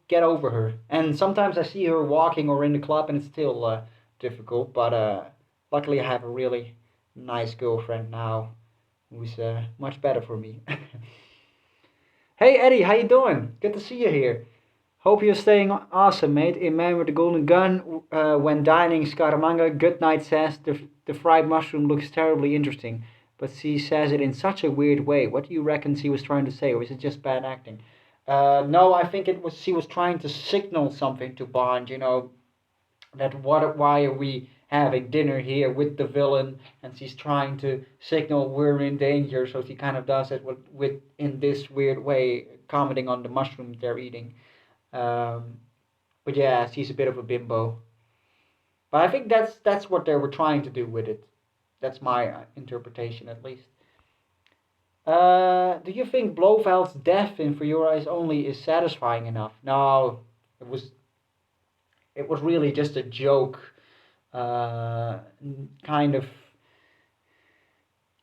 get over her. And sometimes I see her walking or in the club, and it's still difficult. But luckily, I have a really nice girlfriend now, who's much better for me. Hey Eddie, how you doing? Good to see you here. Hope you're staying awesome, mate. In Man with the Golden Gun, when dining Scaramanga, Goodnight says the fried mushroom looks terribly interesting, but she says it in such a weird way. What do you reckon she was trying to say, or is it just bad acting? No, I think it was she was trying to signal something to Bond. That why are we having dinner here with the villain, and she's trying to signal we're in danger, so she kind of does it with in this weird way, commenting on the mushrooms they're eating. um, but yeah, she's a bit of a bimbo. But I think that's what they were trying to do with it. That's my interpretation, at least. Do you think Blofeld's death in For Your Eyes Only is satisfying enough? No, it was it was really just a joke, uh, kind of.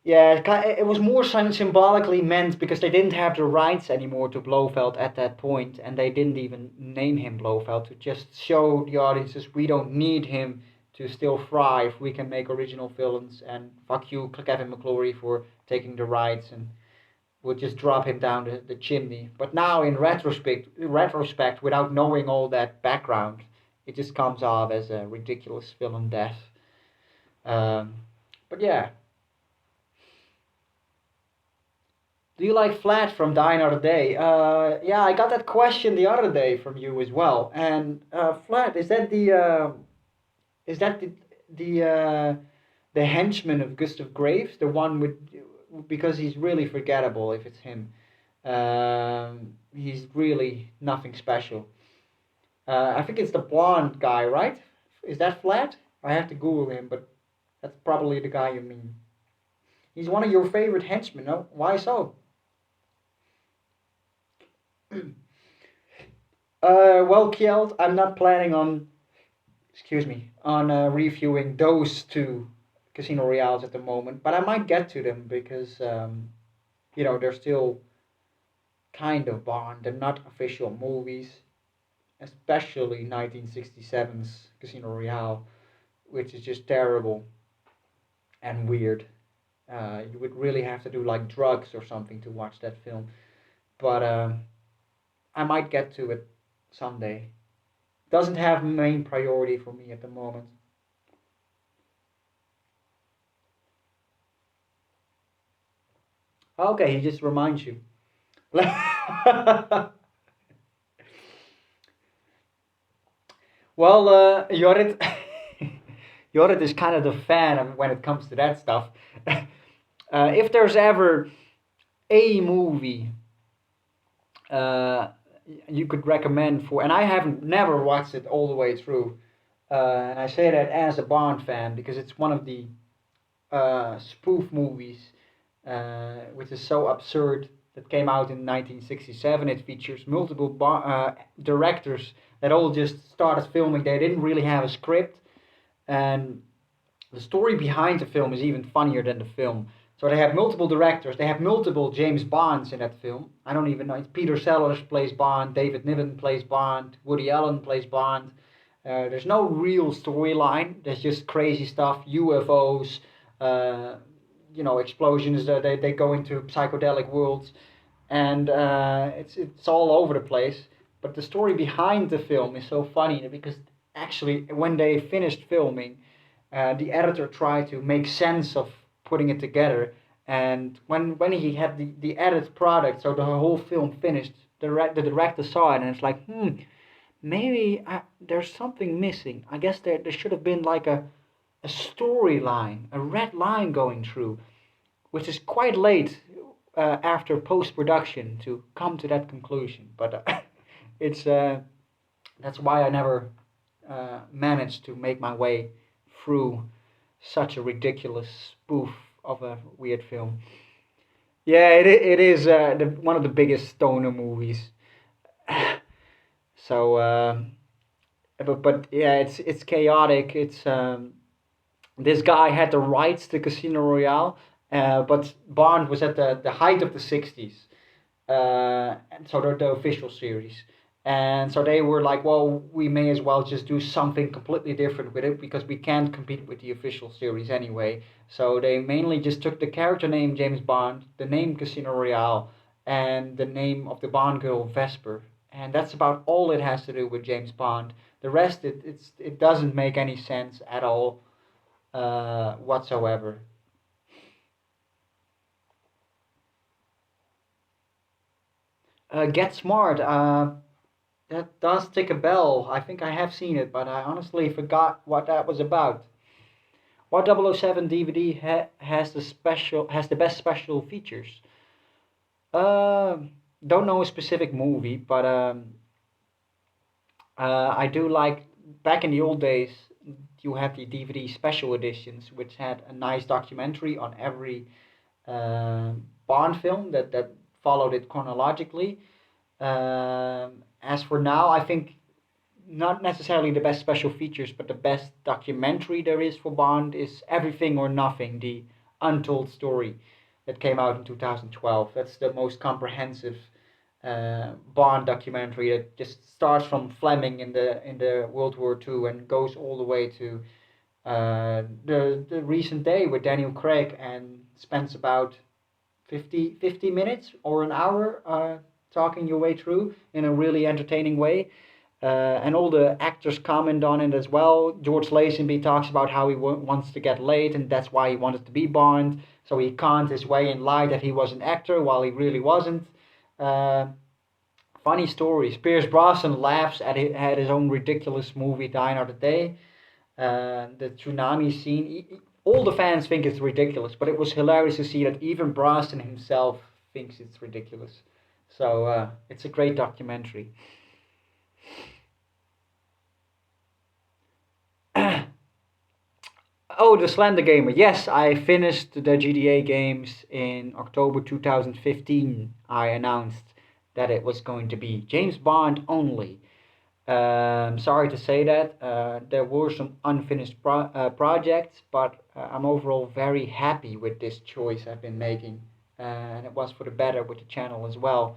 Yeah, it was more symbolically meant because they didn't have the rights anymore to Blofeld at that point, and they didn't even name him Blofeld, to just show the audiences we don't need him to still thrive. We can make original villains, and fuck you, Kevin McClory, for taking the rights, and we'll just drop him down the chimney. But now, in retrospect, without knowing all that background, it just comes off as a ridiculous villain death. Um, but yeah. Do you like Flat from Die Another Day? Yeah, I got that question the other day from you as well. And Flat, is that the henchman of Gustav Graves, the one with, because he's really forgettable if it's him. He's really nothing special. I think it's the blonde guy, right? Is that Flat? I have to Google him, but that's probably the guy you mean. He's one of your favorite henchmen, no? Why so? Well, Kjeld, I'm not planning on, excuse me, on reviewing those two Casino Royales at the moment, but I might get to them because, they're still kind of Bond. They're not official movies, especially 1967's Casino Royale, which is just terrible and weird. You would really have to do like drugs or something to watch that film, but I might get to it someday. Doesn't have main priority for me at the moment. Okay, he just reminds you. Well, Jorrit, Jorrit is kind of the fan of when it comes to that stuff. If there's ever a movie uh, you could recommend for, and I haven't never watched it all the way through, and I say that as a Bond fan because it's one of the spoof movies, which is so absurd, that came out in 1967. It features multiple directors that all just started filming. They didn't really have a script, and the story behind the film is even funnier than the film. So they have multiple directors. They have multiple James Bonds in that film. I don't even know. It's Peter Sellers plays Bond. David Niven plays Bond. Woody Allen plays Bond. There's no real storyline. There's just crazy stuff, UFOs, uh, explosions. They go into psychedelic worlds, and it's all over the place. But the story behind the film is so funny because actually, when they finished filming, the editor tried to make sense of putting it together. And when he had the edited product, so the whole film finished, the director saw it and it's like, maybe there's something missing. I guess there should have been like a storyline, a red line going through, which is quite late after post production to come to that conclusion. But it's that's why I never managed to make my way through such a ridiculous spoof of a weird film. Yeah, it is one of the biggest stoner movies. So, but yeah, it's chaotic. It's this guy had the rights to Casino Royale, but Bond was at the height of the '60s. and so they're the official series. And so they were like, well, we may as well just do something completely different with it because we can't compete with the official series anyway. So they mainly just took the character name James Bond, the name Casino Royale, and the name of the Bond girl Vesper. And that's about all it has to do with James Bond. The rest, it doesn't make any sense at all whatsoever. Get Smart. That does tick a bell. I think I have seen it, but I honestly forgot what that was about. What 007 DVD has the best special features? Um, don't know a specific movie, but I do like back in the old days. You had the DVD special editions, which had a nice documentary on every Bond film that followed it chronologically. As for now, I think not necessarily the best special features, but the best documentary there is for Bond is Everything or Nothing, the untold story that came out in 2012. That's the most comprehensive Bond documentary that just starts from Fleming in the World War II and goes all the way to the recent day with Daniel Craig and spends about 50 minutes or an hour talking your way through in a really entertaining way. And all the actors comment on it as well. George Lazenby talks about how he wants to get laid, and that's why he wanted to be Bond. So he conned his way and lied that he was an actor while he really wasn't. Uh, Funny stories. Pierce Brosnan laughs at his own ridiculous movie Die Another Day. The tsunami scene. All the fans think it's ridiculous, but it was hilarious to see that even Brosnan himself thinks it's ridiculous. So it's a great documentary. Oh, the Slender Gamer. Yes, I finished the GTA games in October 2015. I announced that it was going to be James Bond only. Sorry to say that. There were some unfinished projects, but I'm overall very happy with this choice I've been making. And it was for the better with the channel as well.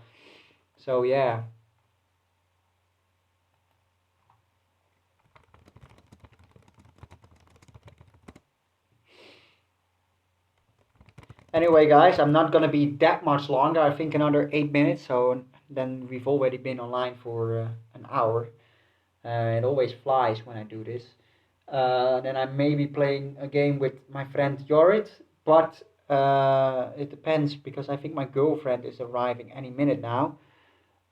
So, yeah. Anyway, guys, I'm not gonna be that much longer. I think another 8 minutes. So then we've already been online for an hour. It always flies when I do this. Then I may be playing a game with my friend Jorit, but it depends because I think my girlfriend is arriving any minute now,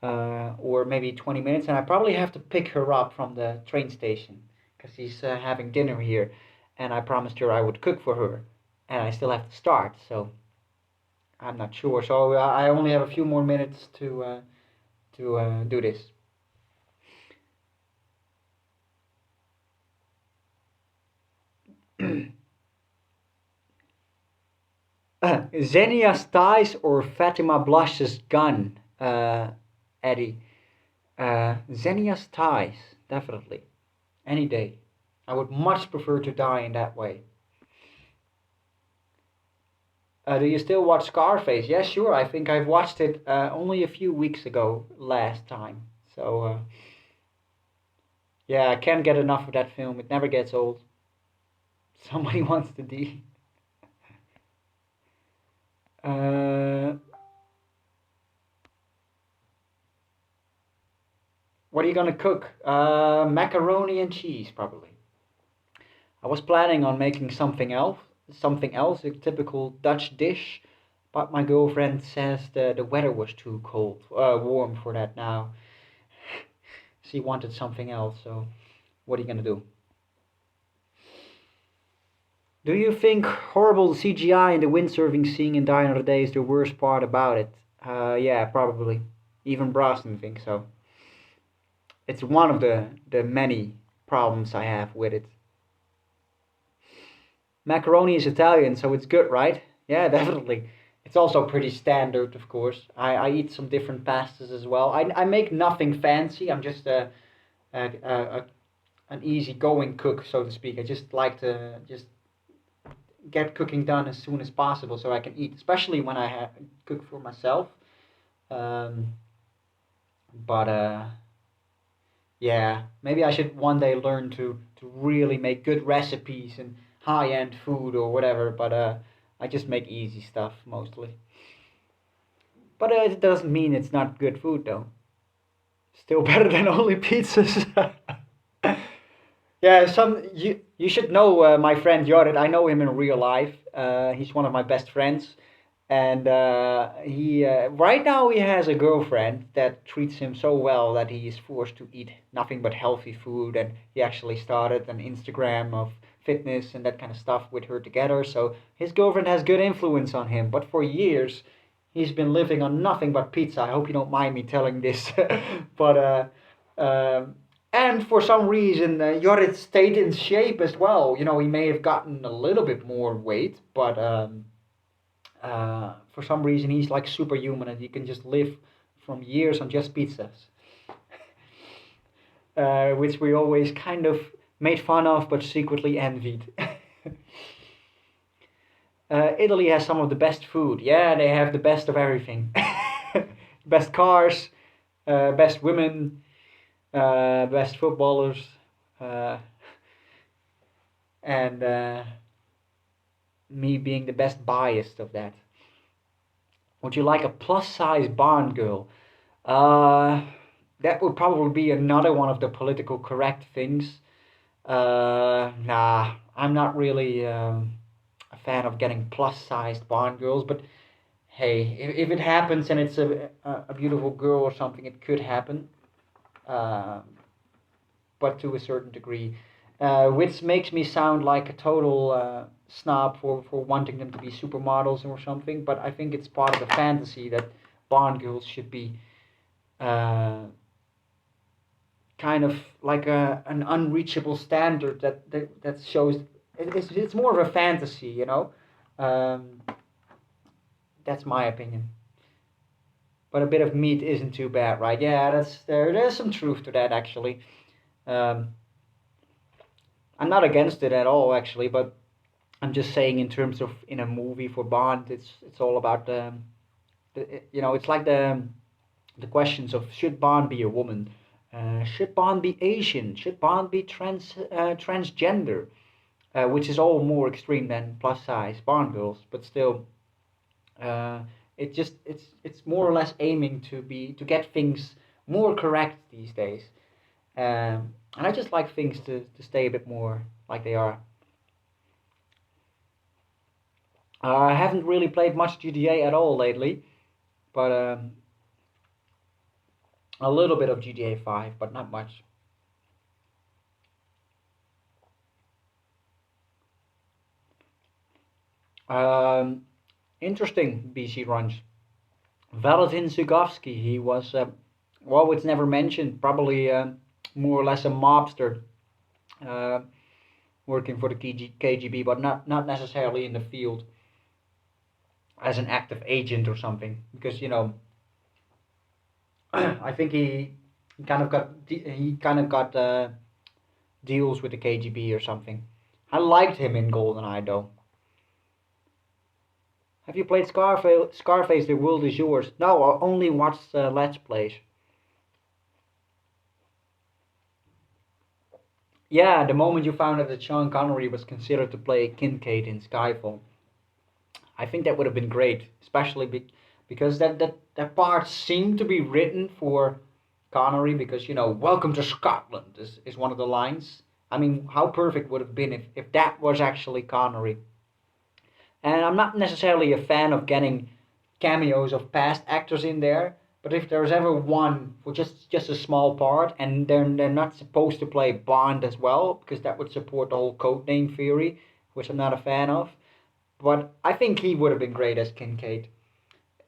or maybe 20 minutes, and I probably have to pick her up from the train station because she's having dinner here, and I promised her I would cook for her, and I still have to start, so I'm not sure. So I only have a few more minutes to do this. Xenia's Ties or Fatima Blush's Gun, Eddie. Xenia's Ties, definitely. Any day. I would much prefer to die in that way. Do you still watch Scarface? Yeah, sure. I think I've watched it only a few weeks ago, last time. So, yeah, I can't get enough of that film. It never gets old. Somebody wants to D. Uh, what are you gonna cook? Macaroni and cheese, probably. I was planning on making something else, a typical Dutch dish, but my girlfriend says the weather was too warm for that now. She wanted something else, so what are you gonna do? Do you think horrible CGI in the windsurfing scene in Die Another Day is the worst part about it? Yeah, probably. Even Brosnan thinks so. It's one of the many problems I have with it. Macaroni is Italian, so it's good, right? Yeah, definitely. It's also pretty standard, of course. I eat some different pastas as well. I make nothing fancy. I'm just a an easygoing cook, so to speak. I just like to just get cooking done as soon as possible so I can eat, especially when I cook for myself. Um, but yeah, maybe I should one day learn to really make good recipes and high end food or whatever. But I just make easy stuff mostly. But it doesn't mean it's not good food though. Still better than only pizzas. Yeah, you should know my friend Jorrit. I know him in real life. He's one of my best friends, and he right now he has a girlfriend that treats him so well that he is forced to eat nothing but healthy food. And he actually started an Instagram of fitness and that kind of stuff with her together. So his girlfriend has good influence on him. But for years, he's been living on nothing but pizza. I hope you don't mind me telling this, but and for some reason, Jorrit stayed in shape as well. You know, he may have gotten a little bit more weight, but for some reason, he's like superhuman and he can just live from years on just pizzas, which we always kind of made fun of but secretly envied. Italy has some of the best food. Yeah, they have the best of everything. Best cars, best women, best footballers, uh, and me being the best biased of that. Would you like a plus size Bond girl? Uh, that would probably be another one of the political correct things. Nah, I'm not really a fan of getting plus sized Bond girls, but hey, if it happens and it's a beautiful girl or something, it could happen. Um but to a certain degree, which makes me sound like a total snob for wanting them to be supermodels or something. But I think it's part of the fantasy that Bond girls should be uh, kind of like an unreachable standard that shows it's more of a fantasy, you know. Um, that's my opinion. But a bit of meat isn't too bad, right? Yeah, there's some truth to that actually. Um, I'm not against it at all actually, but I'm just saying in terms of in a movie for Bond, it's all about you know it's like the questions of should Bond be a woman, should Bond be Asian, should Bond be transgender, which is all more extreme than plus size Bond girls, but still, uh, it's more or less aiming to get things more correct these days, and I just like things to stay a bit more like they are. I haven't really played much GTA at all lately, but a little bit of GTA 5, but not much. Um, Interesting, BC Runs. Valentin Zugovsky, he was, well, it's never mentioned, probably more or less a mobster uh, working for the KGB, but not necessarily in the field as an active agent or something. Because, you know, I think he kind of got deals with the KGB or something. I liked him in GoldenEye though. Have you played Scarface? Scarface, the world is yours. No, I only watched Let's Plays. Yeah, the moment you found out that Sean Connery was considered to play Kincaid in Skyfall, I think that would have been great, especially because that part seemed to be written for Connery because, you know, welcome to Scotland is one of the lines. I mean, how perfect would have been if that was actually Connery. And I'm not necessarily a fan of getting cameos of past actors in there, but if there's ever one for just a small part, and they're not supposed to play Bond as well, because that would support the whole codename theory, which I'm not a fan of. But I think he would have been great as Kincaid.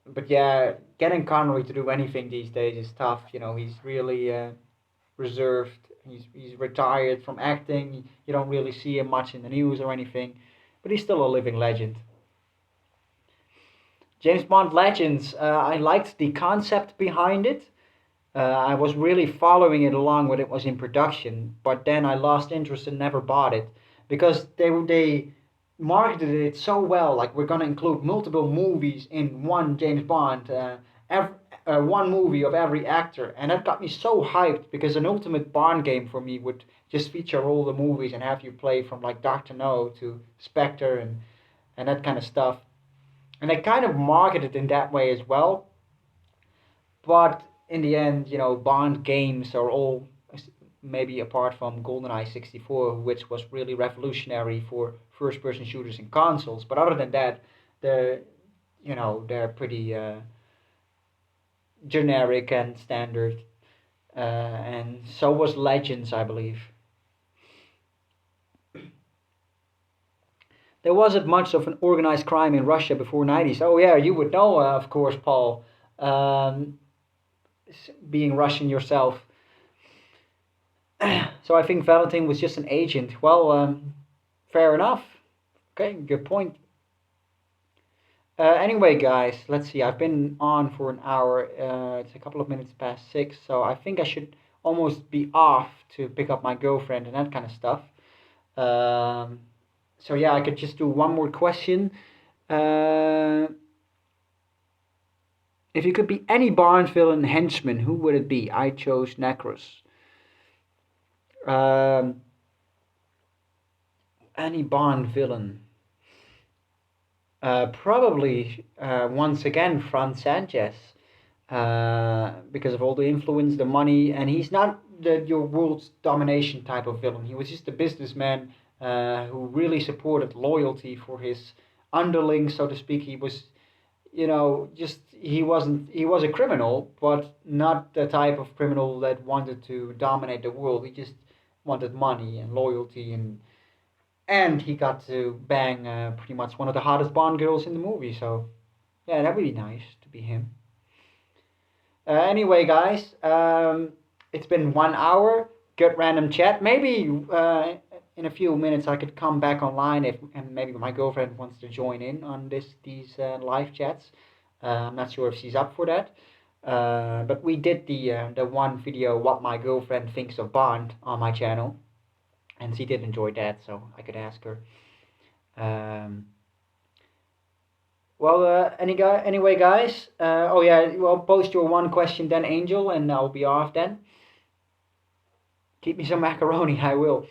But yeah, getting Connery to do anything these days is tough. You know, he's really reserved. He's retired from acting. You don't really see him much in the news or anything, but he's still a living legend. James Bond Legends, I liked the concept behind it. I was really following it along when it was in production, but then I lost interest and never bought it because they marketed it so well. Like we're gonna include multiple movies in one James Bond. one movie of every actor, and that got me so hyped because an ultimate Bond game for me would just feature all the movies and have you play from like Doctor No to Spectre and that kind of stuff. And they kind of marketed in that way as well. But in the end, Bond games are all, maybe apart from GoldenEye 64, which was really revolutionary for first-person shooters in consoles. But other than that, they're they're pretty generic and standard. And so was Legends, I believe. There wasn't much of an organized crime in Russia before '90s. Oh yeah, you would know, of course, Paul. Um, Being Russian yourself. So I think Valentin was just an agent. Well, fair enough. Okay, good point. Anyway, guys, let's see. I've been on for an hour. It's a couple of minutes past 6, so I think I should almost be off to pick up my girlfriend and that kind of stuff. Um, so yeah, I could just do one more question. Uh, if you could be any Bond villain henchman, who would it be? I chose Necros. Um, any Bond villain? Probably once again Franz Sanchez, because of all the influence, the money, and he's not your world's domination type of villain. He was just a businessman who really supported loyalty for his underlings, so to speak. He was, just he was a criminal, but not the type of criminal that wanted to dominate the world. He just wanted money and loyalty and he got to bang pretty much one of the hottest Bond girls in the movie. So yeah, that'd be nice to be him. Anyway, guys, it's been 1 hour. Good random chat. Maybe in a few minutes I could come back online if and maybe my girlfriend wants to join in on these live chats. I'm not sure if she's up for that. But we did the one video what my girlfriend thinks of Bond on my channel, and she did enjoy that, so I could ask her. Um, well, anyway, guys. Oh yeah, well, post your one question then, Angel, and I'll be off then. Keep me some macaroni, I will.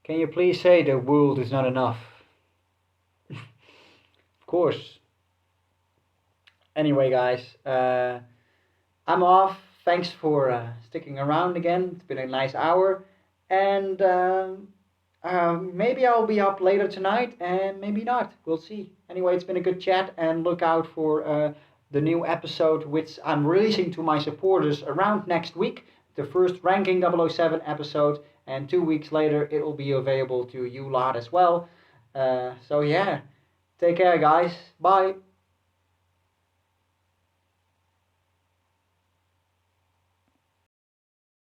Can you please say the world is not enough? Of course. Anyway, guys, I'm off. Thanks for sticking around again. It's been a nice hour, and maybe I'll be up later tonight, and maybe not. We'll see. Anyway, it's been a good chat, and look out for the new episode, which I'm releasing to my supporters around next week. The first Ranking 007 episode, and 2 weeks later it will be available to you lot as well. So yeah, take care, guys. Bye.